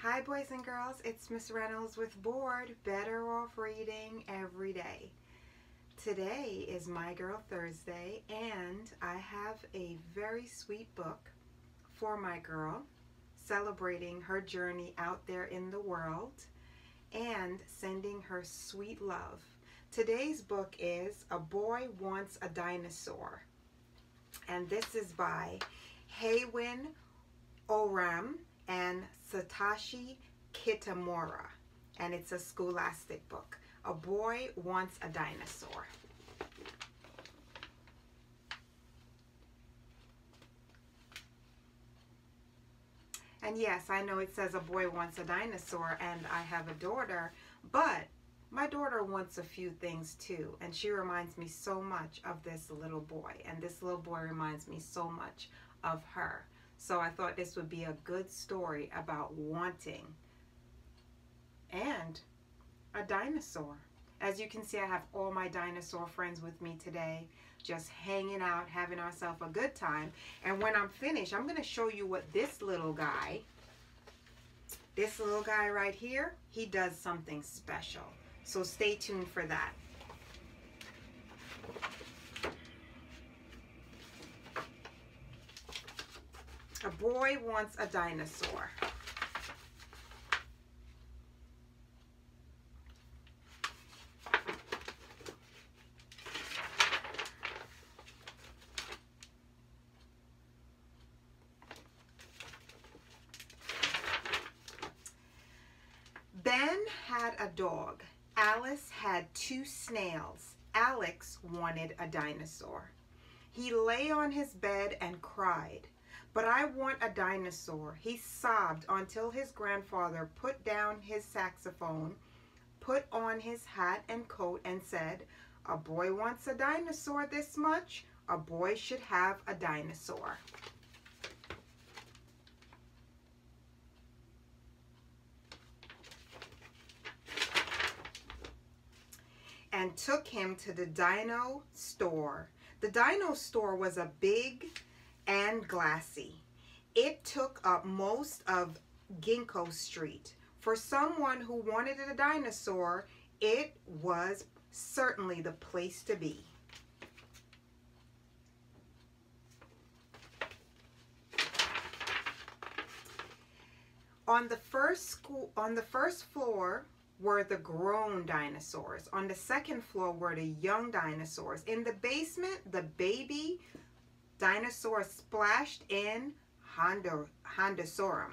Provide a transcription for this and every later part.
Hi boys and girls, it's Miss Reynolds with B.O.R.E.D, Better Off Reading Every Day. Today is My Girl Thursday and I have a very sweet book for my girl, celebrating her journey out there in the world and sending her sweet love. Today's book is A Boy Wants a Dinosaur, and this is by Heiwen Oram and Satoshi Kitamura, and it's a scholastic book. A Boy Wants a Dinosaur. And yes, I know it says a boy wants a dinosaur, and I have a daughter, but my daughter wants a few things too, and she reminds me so much of this little boy, and this little boy reminds me so much of her. So I thought this would be a good story about wanting and a dinosaur. As you can see, I have all my dinosaur friends with me today, just hanging out, having ourselves a good time. And when I'm finished, I'm going to show you what this little guy right here, he does something special. So stay tuned for that. A Boy Wants a Dinosaur. Ben had a dog. Alice had two snails. Alex wanted a dinosaur. He lay on his bed and cried. "But I want a dinosaur," he sobbed until his grandfather put down his saxophone, put on his hat and coat, and said, "A boy wants a dinosaur this much. A boy should have a dinosaur." And took him to the dino store. The dino store was a big and glassy. It took up most of Ginkgo Street. For someone who wanted a dinosaur, it was certainly the place to be. On the first floor were the grown dinosaurs. On the second floor were the young dinosaurs. In the basement, the baby dinosaurs splashed in Dinosaur.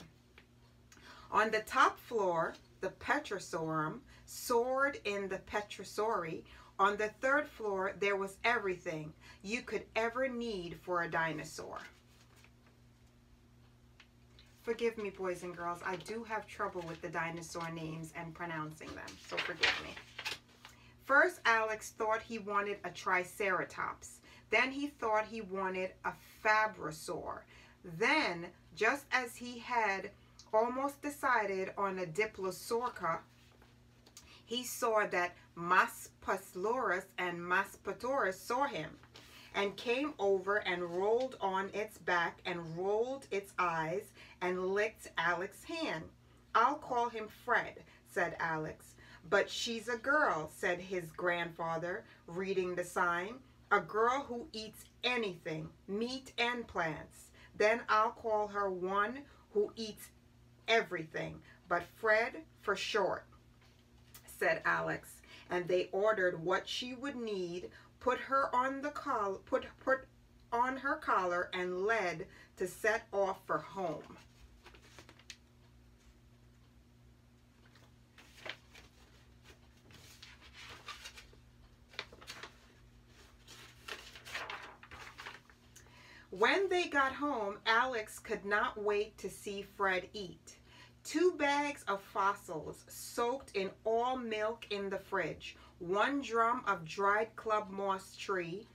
On the top floor, the Petrosaurum soared in the Petrosauri. On the third floor, there was everything you could ever need for a dinosaur. Forgive me, boys and girls, I do have trouble with the dinosaur names and pronouncing them, so forgive me. First, Alex thought he wanted a Triceratops. Then he thought he wanted a Fabrasaur. Then, just as he had almost decided on a Diplosaurca, he saw that Maspasaurus and Maspasaurus saw him and came over and rolled on its back and rolled its eyes and licked Alex's hand. "I'll call him Fred," said Alex. "But she's a girl," said his grandfather, reading the sign. "A girl who eats anything, meat and plants. Then I'll call her one who eats everything, but Fred for short," said Alex. And they ordered what she would need, put her on the collar, put on her collar, and led to set off for home. When they got home, Alex could not wait to see Fred eat. 2 bags of fossils soaked in all milk in the fridge, 1 drum of dried club moss tree,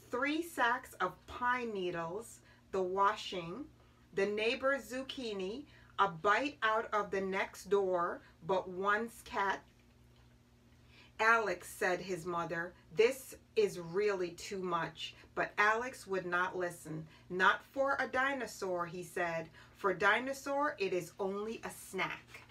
3 sacks of pine needles, the washing, the neighbor's zucchini, a bite out of the next door but one's cat. "Alex," said his mother, "this is really too much." But Alex would not listen. "Not for a dinosaur," he said. For Dinosaur, it is only a snack.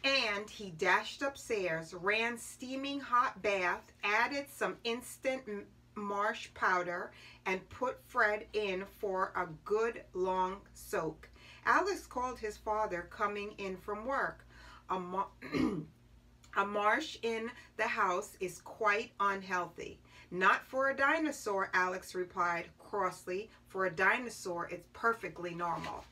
And he dashed upstairs, ran steaming hot bath, added some instant marsh powder, and put Fred in for a good long soak. Alex called his father coming in from work. A marsh in the house is quite unhealthy. Not for a dinosaur, Alex replied crossly. For a dinosaur, it's perfectly normal.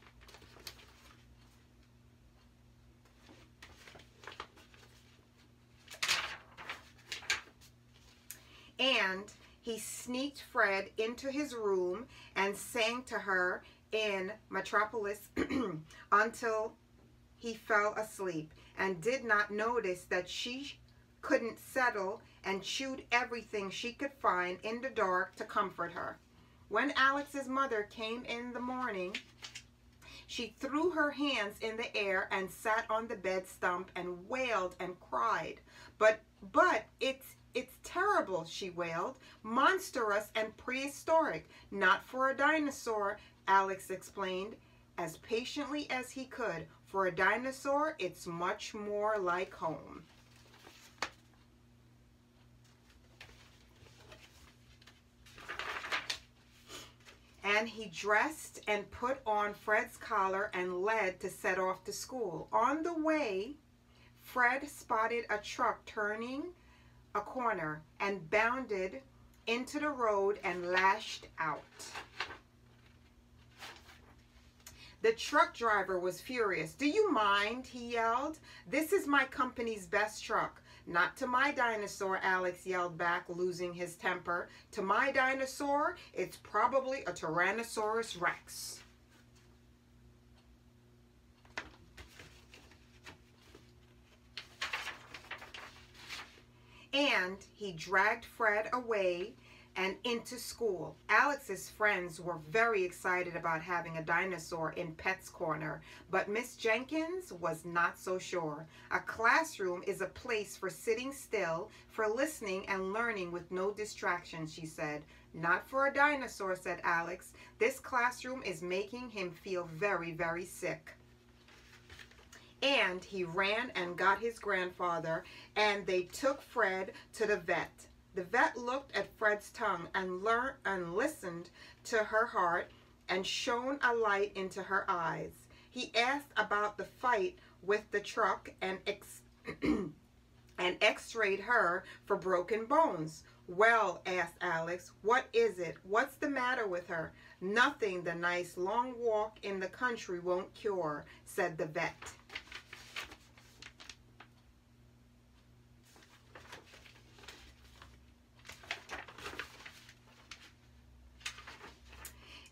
And he sneaked Fred into his room and sang to her in Metropolis until he fell asleep and did not notice that she couldn't settle and chewed everything she could find in the dark to comfort her. When Alex's mother came in the morning, she threw her hands in the air and sat on the bed stump and wailed and cried. But it's terrible, she wailed. Monstrous and prehistoric. Not for a dinosaur, Alex explained as patiently as he could. For a dinosaur, it's much more like home. And he dressed and put on Fred's collar and led to set off to school. On the way, Fred spotted a truck turning a corner and bounded into the road and lashed out. The truck driver was furious. "Do you mind?" he yelled. "This is my company's best truck." "Not to my dinosaur," Alex yelled back, losing his temper. "To my dinosaur, it's probably a Tyrannosaurus Rex." And he dragged Fred away and into school. Alex's friends were very excited about having a dinosaur in Pet's Corner, but Miss Jenkins was not so sure. A classroom is a place for sitting still, for listening and learning with no distractions, she said. "Not for a dinosaur," said Alex. "This classroom is making him feel very, very sick." And he ran and got his grandfather, and they took Fred to the vet. The vet looked at Fred's tongue and listened to her heart and shone a light into her eyes. He asked about the fight with the truck and x-rayed her for broken bones. "Well," asked Alex, "what is it? What's the matter with her?" "Nothing the nice long walk in the country won't cure," said the vet.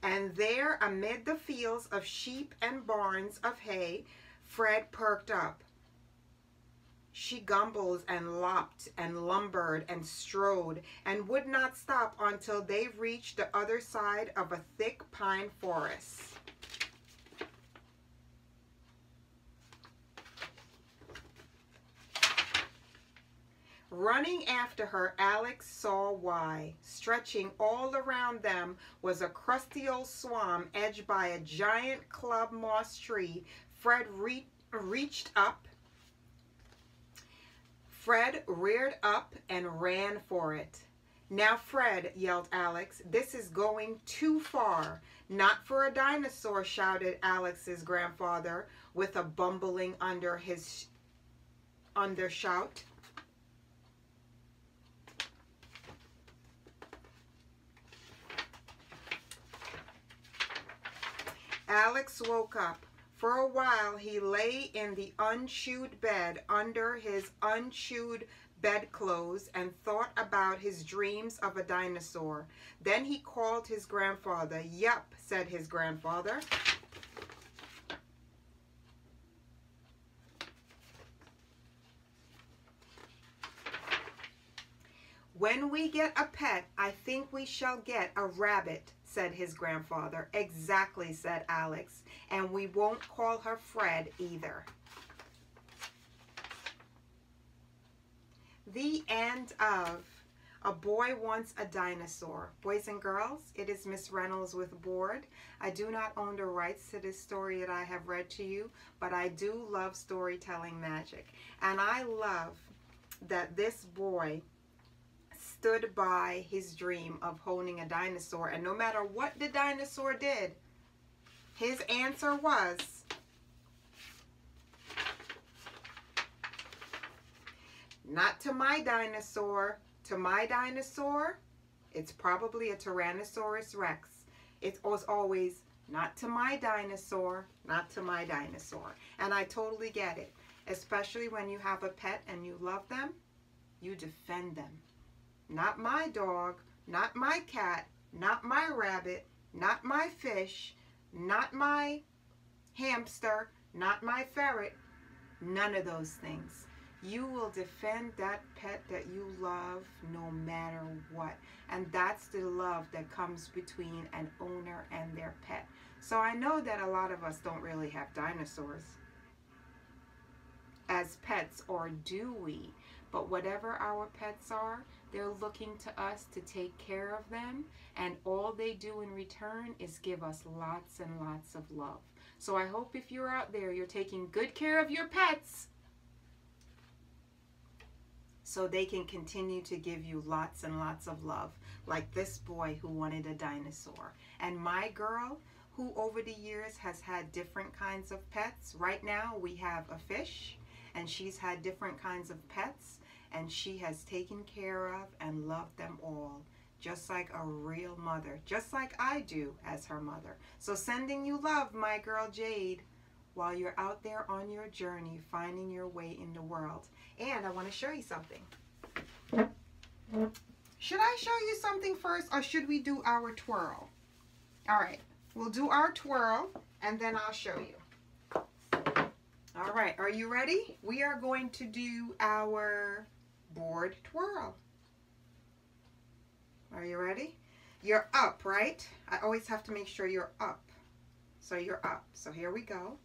And there, amid the fields of sheep and barns of hay, Fred perked up. She gumbled and lopped and lumbered and strode and would not stop until they reached the other side of a thick pine forest. Running after her, Alex saw why. Stretching all around them was a crusty old swamp edged by a giant club moss tree. Fred reached up. Fred reared up and ran for it. "Now, Fred," yelled Alex, "this is going too far." "Not for a dinosaur," shouted Alex's grandfather with a bumbling undershout. Alex woke up. For a while he lay in the unchewed bed under his unchewed bedclothes and thought about his dreams of a dinosaur. Then he called his grandfather. "Yup," said his grandfather. "When we get a pet, I think we shall get a rabbit," said his grandfather. "Exactly," said Alex. "And we won't call her Fred either." The end of A Boy Wants a Dinosaur. Boys and girls, it is Miss Reynolds with B.O.R.E.D. I do not own the rights to this story that I have read to you, but I do love storytelling magic. And I love that this boy stood by his dream of owning a dinosaur, and no matter what the dinosaur did, his answer was, not to my dinosaur. To my dinosaur, it's probably a Tyrannosaurus Rex. It was always, not to my dinosaur, not to my dinosaur. And I totally get it. Especially when you have a pet and you love them, you defend them. Not my dog, not my cat, not my rabbit, not my fish, not my hamster, not my ferret. None of those things. You will defend that pet that you love no matter what. And that's the love that comes between an owner and their pet. So I know that a lot of us don't really have dinosaurs as pets, or do we? But whatever our pets are, they're looking to us to take care of them, and all they do in return is give us lots and lots of love. So I hope if you're out there, you're taking good care of your pets so they can continue to give you lots and lots of love, like this boy who wanted a dinosaur. And my girl, who over the years has had different kinds of pets. Right now we have a fish, and she's had different kinds of pets, and she has taken care of and loved them all, just like a real mother, just like I do as her mother. So sending you love, my girl Jade, while you're out there on your journey, finding your way in the world. And I want to show you something. Should I show you something first, or should we do our twirl? All right, we'll do our twirl, and then I'll show you. All right, are you ready? We are going to do our board twirl. Are you ready? You're up, right? I always have to make sure you're up. So you're up. So here we go.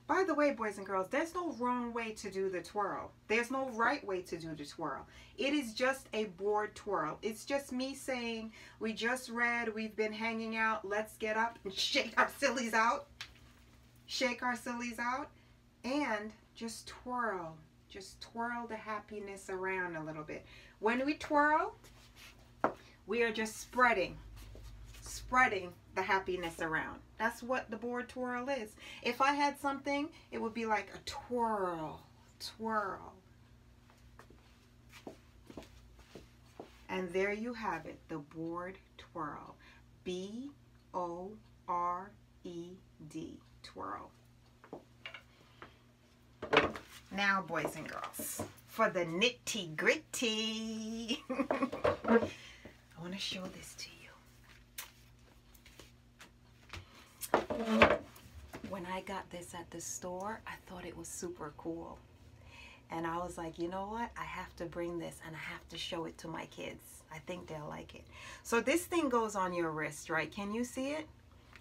By the way, boys and girls, there's no wrong way to do the twirl. There's no right way to do the twirl. It is just a board twirl. It's just me saying, we just read, we've been hanging out, let's get up and shake our sillies out. Shake our sillies out and just twirl. Just twirl the happiness around a little bit. When we twirl, we are just spreading the happiness around. That's what the board twirl is. If I had something, it would be like a twirl, twirl. And there you have it, the board twirl. B-O-R-E-D, twirl. Now, boys and girls, for the nitty gritty, I want to show this to you. When I got this at the store, I thought it was super cool. And I was like, you know what? I have to bring this and I have to show it to my kids. I think they'll like it. So this thing goes on your wrist, right? Can you see it?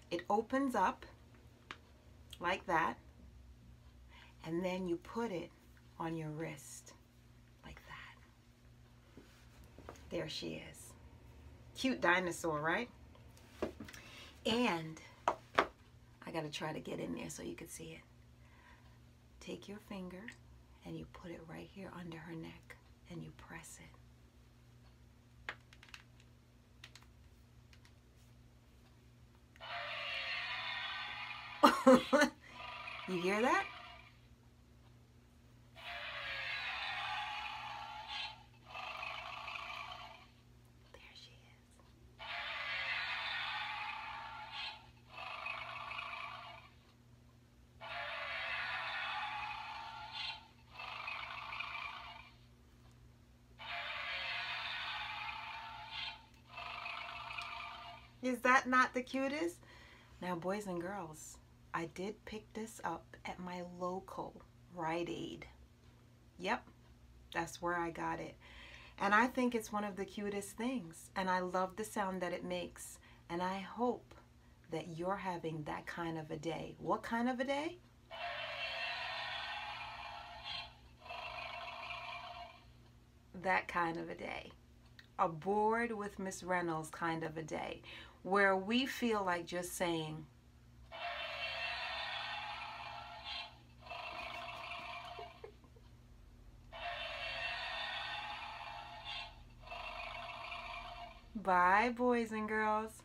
It opens up like that. And then you put it on your wrist like that. There she is. Cute dinosaur, right? And I gotta try to get in there so you can see it. Take your finger and you put it right here under her neck and you press it. You hear that? There she is. Is that not the cutest? Now, boys and girls, I did pick this up at my local Rite Aid. Yep, that's where I got it. And I think it's one of the cutest things. And I love the sound that it makes. And I hope that you're having that kind of a day. What kind of a day? That kind of a day. A bored with Miss Reynolds kind of a day. Where we feel like just saying, bye, boys and girls.